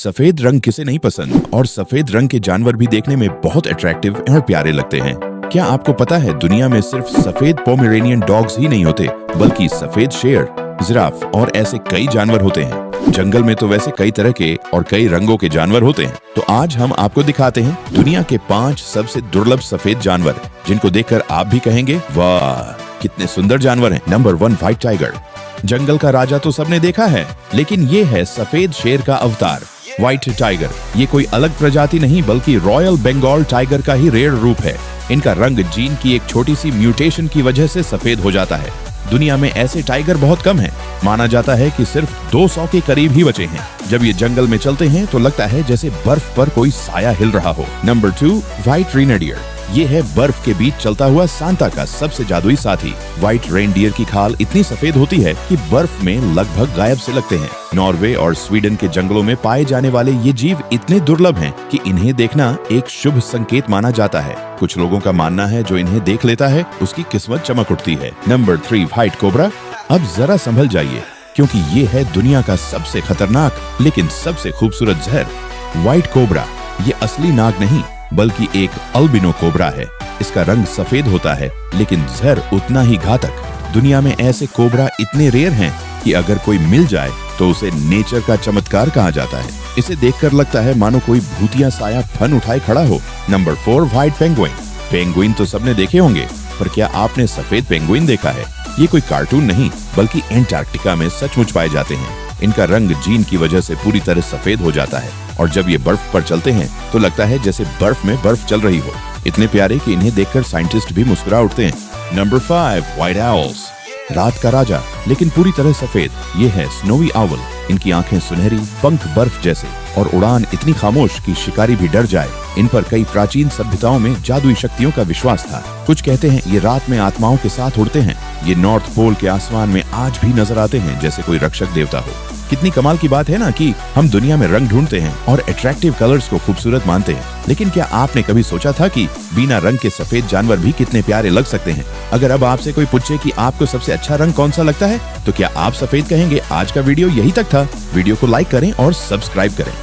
सफेद रंग किसे नहीं पसंद, और सफेद रंग के जानवर भी देखने में बहुत अट्रैक्टिव और प्यारे लगते हैं। क्या आपको पता है दुनिया में सिर्फ सफेद पोमेरेनियन डॉग्स ही नहीं होते, बल्कि सफेद शेर, जिराफ और ऐसे कई जानवर होते हैं। जंगल में तो वैसे कई तरह के और कई रंगों के जानवर होते हैं। तो आज हम आपको दिखाते हैं दुनिया के 5 सबसे दुर्लभ सफेद जानवर, जिनको देखकर आप भी कहेंगे वाह कितने सुंदर जानवर हैं। Number 1, white tiger. जंगल का राजा तो सबने देखा है, लेकिन ये है सफेद शेर का अवतार, व्हाइट टाइगर। ये कोई अलग प्रजाति नहीं बल्कि रॉयल बंगाल टाइगर का ही रेयर रूप है। इनका रंग जीन की एक छोटी सी म्यूटेशन की वजह से सफेद हो जाता है। दुनिया में ऐसे टाइगर बहुत कम हैं। माना जाता है कि सिर्फ 200 के करीब ही बचे हैं। जब ये जंगल में चलते हैं तो लगता है जैसे बर्फ पर कोई साया हिल रहा हो। Number 2, white reindeer. ये है बर्फ के बीच चलता हुआ सांता का सबसे जादुई साथी। व्हाइट रेनडियर की खाल इतनी सफेद होती है कि बर्फ में लगभग गायब से लगते हैं। नॉर्वे और स्वीडन के जंगलों में पाए जाने वाले ये जीव इतने दुर्लभ हैं कि इन्हें देखना एक शुभ संकेत माना जाता है। कुछ लोगों का मानना है जो इन्हें देख लेता है उसकी किस्मत चमक उठती है। Number 3, white cobra. अब जरा संभल जाइए, क्योंकि ये है दुनिया का सबसे खतरनाक लेकिन सबसे खूबसूरत जहर, व्हाइट कोबरा। ये असली नाग नहीं बल्कि एक अल्बिनो कोबरा है। इसका रंग सफेद होता है लेकिन जहर उतना ही घातक। दुनिया में ऐसे कोबरा इतने रेयर हैं कि अगर कोई मिल जाए तो उसे नेचर का चमत्कार कहा जाता है। इसे देखकर लगता है मानो कोई भूतिया साया फन उठाए खड़ा हो। Number 4, white penguin. पेंगुइन तो सबने देखे होंगे, पर क्या आपने सफेद पेंगुइन देखा है? ये कोई कार्टून नहीं बल्कि एंटार्क्टिका में सचमुच पाए जाते हैं। इनका रंग जीन की वजह से पूरी तरह सफेद हो जाता है, और जब ये बर्फ पर चलते हैं तो लगता है जैसे बर्फ में बर्फ चल रही हो। इतने प्यारे कि इन्हें देखकर साइंटिस्ट भी मुस्कुरा उठते हैं। Number 5, white owls. रात का राजा लेकिन पूरी तरह सफेद, ये है स्नोवी आउल। इनकी आंखें सुनहरी, पंख बर्फ जैसे और उड़ान इतनी खामोश कि शिकारी भी डर जाए। इन पर कई प्राचीन सभ्यताओं में जादुई शक्तियों का विश्वास था। कुछ कहते हैं ये रात में आत्माओं के साथ उड़ते हैं। ये नॉर्थ पोल के आसमान में आज भी नजर आते हैं जैसे कोई रक्षक देवता हो। कितनी कमाल की बात है ना कि हम दुनिया में रंग ढूंढते हैं और अट्रैक्टिव कलर्स को खूबसूरत मानते हैं, लेकिन क्या आपने कभी सोचा था कि बिना रंग के सफेद जानवर भी कितने प्यारे लग सकते हैं? अगर अब आपसे कोई पूछे कि आपको सबसे अच्छा रंग कौन सा लगता है, तो क्या आप सफेद कहेंगे? आज का वीडियो यही तक था। वीडियो को लाइक करें और सब्सक्राइब करें।